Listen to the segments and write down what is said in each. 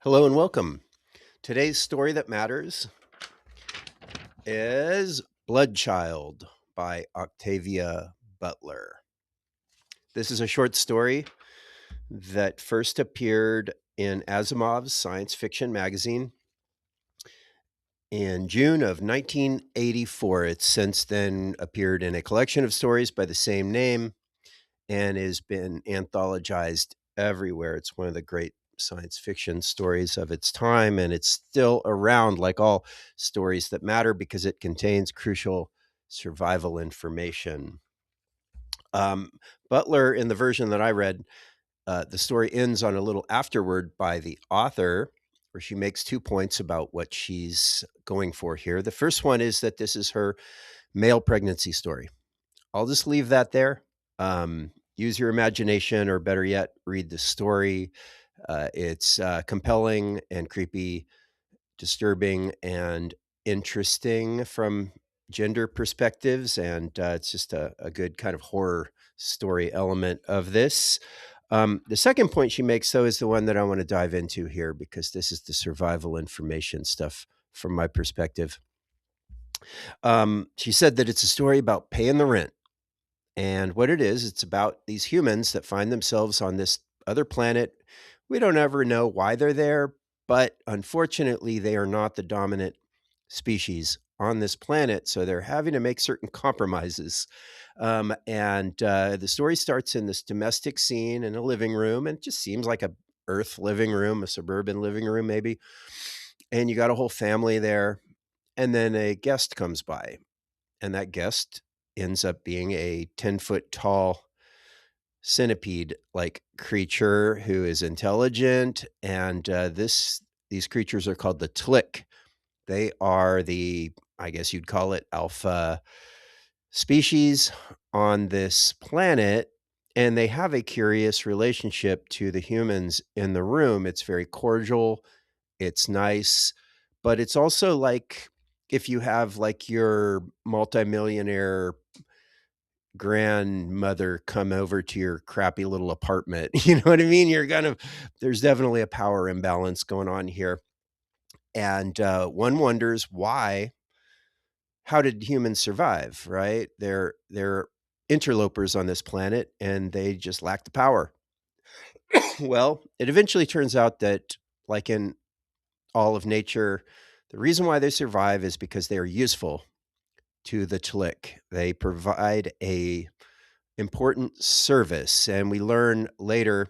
Hello and welcome. Today's story that matters is Bloodchild by Octavia Butler. This is a short story that first appeared in Asimov's science fiction magazine in June of 1984. It's since then appeared in a collection of stories by the same name and has been anthologized everywhere. It's one of the great science fiction stories of its time, and it's still around like all stories that matter because it contains crucial survival information. Um, Butler, in the version that I read, the story ends on a little afterword by the author where she makes 2 points about what she's going for here. The first one is that this is her male pregnancy story. I'll just leave that there. Use your imagination, or better yet, read the story. It's compelling and creepy, disturbing and interesting from gender perspectives, and it's just a good kind of horror story element of this. The second point she makes, though, is the one that I want to dive into here because this is the survival information stuff from my perspective. She said that it's a story about paying the rent. And what it is, it's about these humans that find themselves on this other planet. We don't ever know why they're there, but unfortunately, they are not the dominant species on this planet. So they're having to make certain compromises. And the story starts in this domestic scene in a living room, and it just seems like a Earth living room, a suburban living room, maybe. And you got a whole family there. And then a guest comes by, and that guest ends up being a 10-foot tall centipede like creature who is intelligent. And these creatures are called the Tlick. They are the, I guess you'd call it, alpha species on this planet. And they have a curious relationship to the humans in the room. It's very cordial, it's nice, but it's also like if you have like your multimillionaire grandmother come over to your crappy little apartment. You know what I mean? There's definitely a power imbalance going on here. And one wonders why, how did humans survive, right? They're interlopers on this planet and they just lack the power. Well, it eventually turns out that, like in all of nature, the reason why they survive is because they are useful to the Tlick. They provide a important service, and we learn later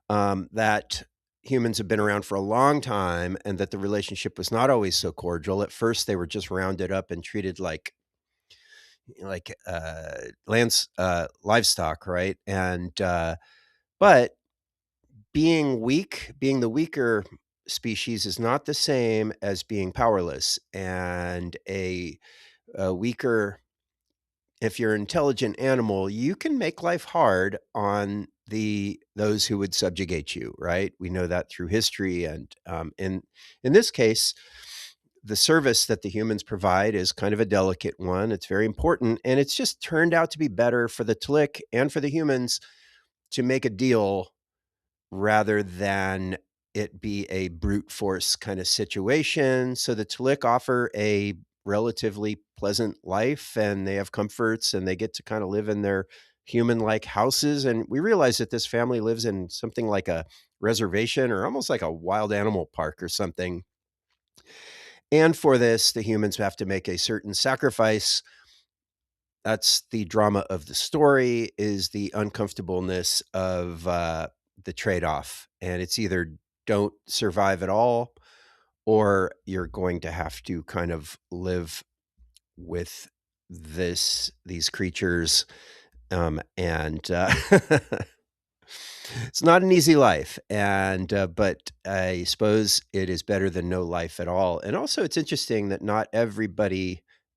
that humans have been around for a long time and that the relationship was not always so cordial. At first, they were just rounded up and treated like livestock, right? And but being weak, being the weaker species, is not the same as being powerless. And a weaker, if you're an intelligent animal, you can make life hard on those who would subjugate you, right? We know that through history, and in this case, the service that the humans provide is kind of a delicate one. It's very important, and it's just turned out to be better for the Tlick and for the humans to make a deal rather than it be a brute force kind of situation. So the Tlick offer a relatively pleasant life, and they have comforts, and they get to kind of live in their human like houses. And we realize that this family lives in something like a reservation or almost like a wild animal park or something. And for this, the humans have to make a certain sacrifice. That's the drama of the story, is the uncomfortableness of the trade-off. And it's either don't survive at all, or you're going to have to kind of live with these creatures. And It's not an easy life, and but I suppose it is better than no life at all. And also, it's interesting that not every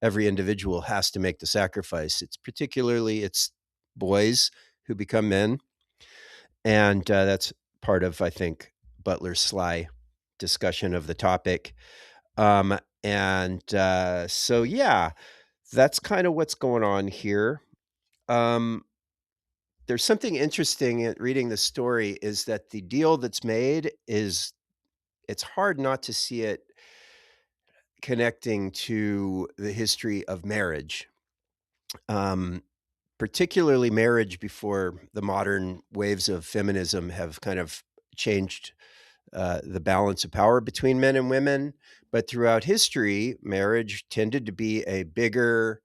individual has to make the sacrifice. It's boys who become men, and that's part of, I think, Butler's sly discussion of the topic. So yeah, that's kind of what's going on here. Um, there's something interesting in reading the story is that the deal that's made is it's hard not to see it connecting to the history of marriage, um, particularly marriage before the modern waves of feminism have kind of changed the balance of power between men and women. But throughout history, marriage tended to be a bigger,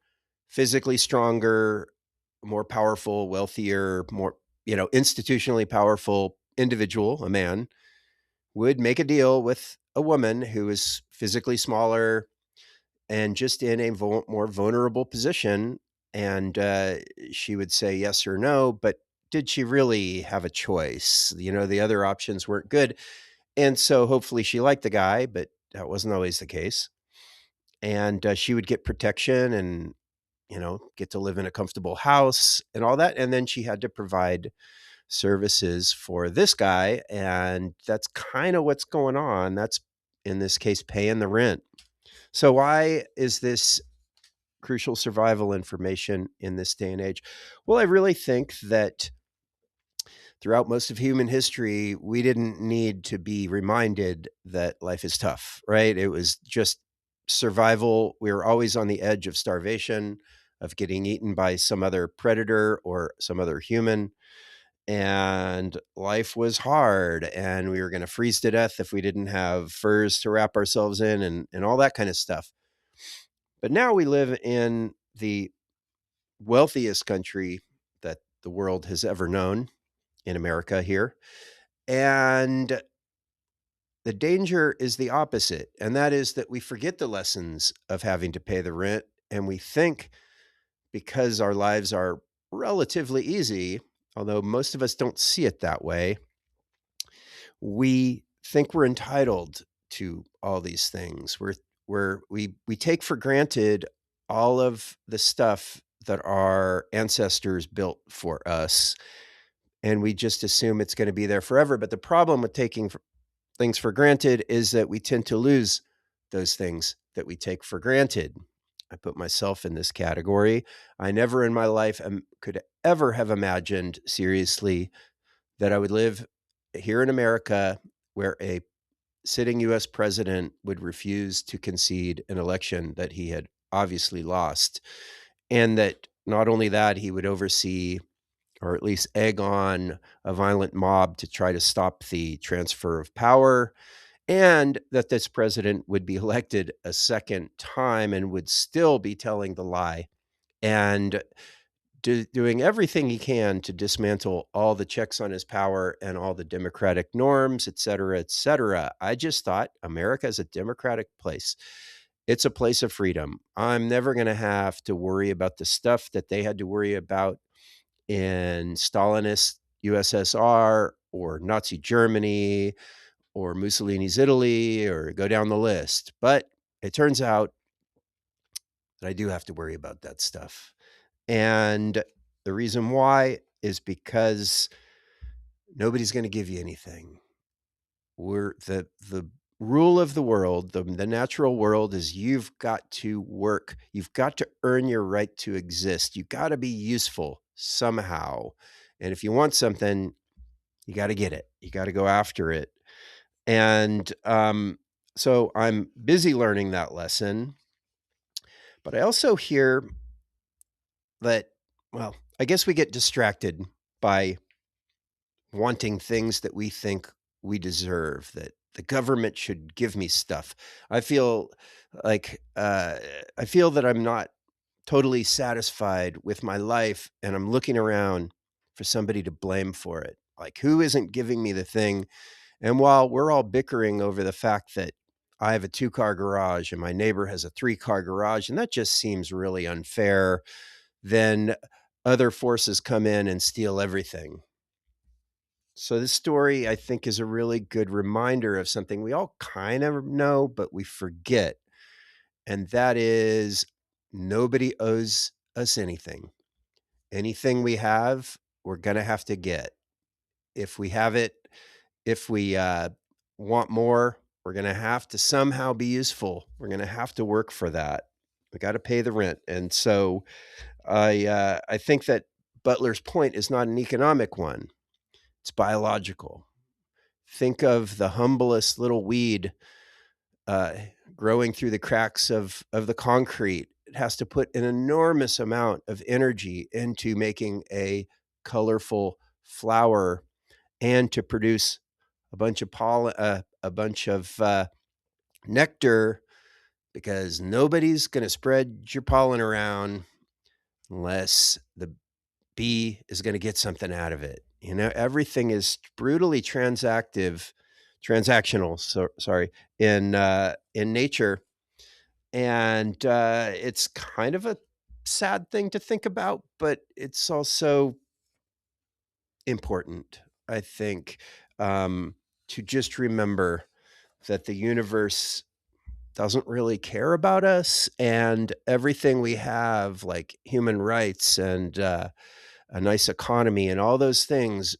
physically stronger, more powerful, wealthier, more, institutionally powerful individual, a man, would make a deal with a woman who is physically smaller and just in a more vulnerable position. And she would say yes or no, but did she really have a choice? The other options weren't good. And so hopefully she liked the guy, but that wasn't always the case. And she would get protection and, get to live in a comfortable house and all that. And then she had to provide services for this guy. And that's kind of what's going on. That's, in this case, paying the rent. So, why is this crucial survival information in this day and age? Well, I really think that throughout most of human history, we didn't need to be reminded that life is tough, right? It was just survival. We were always on the edge of starvation, of getting eaten by some other predator or some other human. And life was hard, and we were going to freeze to death if we didn't have furs to wrap ourselves in and all that kind of stuff. But now we live in the wealthiest country that the world has ever known, in America here. And the danger is the opposite. And that is that we forget the lessons of having to pay the rent. And we think because our lives are relatively easy, although most of us don't see it that way, we think we're entitled to all these things. We take for granted all of the stuff that our ancestors built for us, and we just assume it's going to be there forever. But the problem with taking things for granted is that we tend to lose those things that we take for granted. I put myself in this category. I never in my life could ever have imagined seriously that I would live here in America where a sitting US president would refuse to concede an election that he had obviously lost. And that not only that, he would oversee or at least egg on a violent mob to try to stop the transfer of power, and that this president would be elected a second time and would still be telling the lie and doing everything he can to dismantle all the checks on his power and all the democratic norms, et cetera, et cetera. I just thought America is a democratic place. It's a place of freedom. I'm never going to have to worry about the stuff that they had to worry about in Stalinist USSR or Nazi Germany or Mussolini's Italy or go down the list. But it turns out that I do have to worry about that stuff. And the reason why is because nobody's going to give you anything. We're the rule of the world, the natural world is you've got to work. You've got to earn your right to exist. You got to be useful somehow. And if you want something, you got to get it. You got to go after it. And so I'm busy learning that lesson. But I also hear that, well, I guess we get distracted by wanting things that we think we deserve, that the government should give me stuff. I feel I feel that I'm not totally satisfied with my life, and I'm looking around for somebody to blame for it. Like, who isn't giving me the thing? And while we're all bickering over the fact that I have a 2-car garage and my neighbor has a 3-car garage, and that just seems really unfair, then other forces come in and steal everything. So this story, I think, is a really good reminder of something we all kind of know, but we forget. And that is nobody owes us anything. Anything we have, we're going to have to get. If we have it, if we want more, we're going to have to somehow be useful. We're going to have to work for that. We got to pay the rent. And so I think that Butler's point is not an economic one, it's biological. Think of the humblest little weed uh, growing through the cracks of the concrete. It has to put an enormous amount of energy into making a colorful flower and to produce a bunch of pollen, a bunch of nectar, because nobody's going to spread your pollen around unless the bee is going to get something out of it. You know, everything is brutally transactional. So sorry, in nature, and it's kind of a sad thing to think about, but it's also important, I think, to just remember that the universe doesn't really care about us, and everything we have, like human rights and a nice economy and all those things,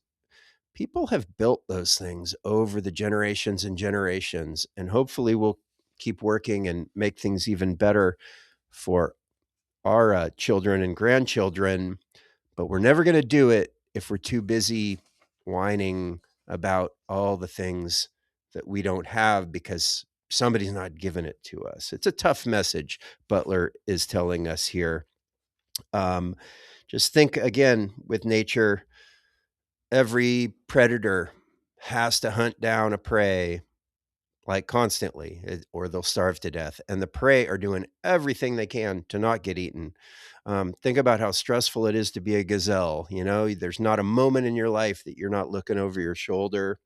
people have built those things over the generations and generations, and hopefully we'll keep working and make things even better for our children and grandchildren. But we're never going to do it if we're too busy whining about all the things that we don't have because somebody's not giving it to us. It's a tough message Butler is telling us here. Um, just think again with nature, every predator has to hunt down a prey like constantly, or they'll starve to death. And the prey are doing everything they can to not get eaten. Think about how stressful it is to be a gazelle. You know, there's not a moment in your life that you're not looking over your shoulder.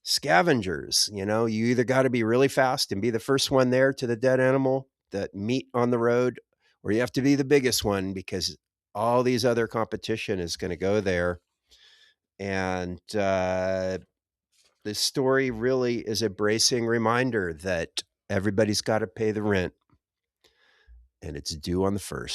Scavengers, you know, you either got to be really fast and be the first one there to the dead animal, that meat on the road, or you have to be the biggest one because all these other competition is going to go there. And this story really is a bracing reminder that everybody's got to pay the rent and it's due on the 1st.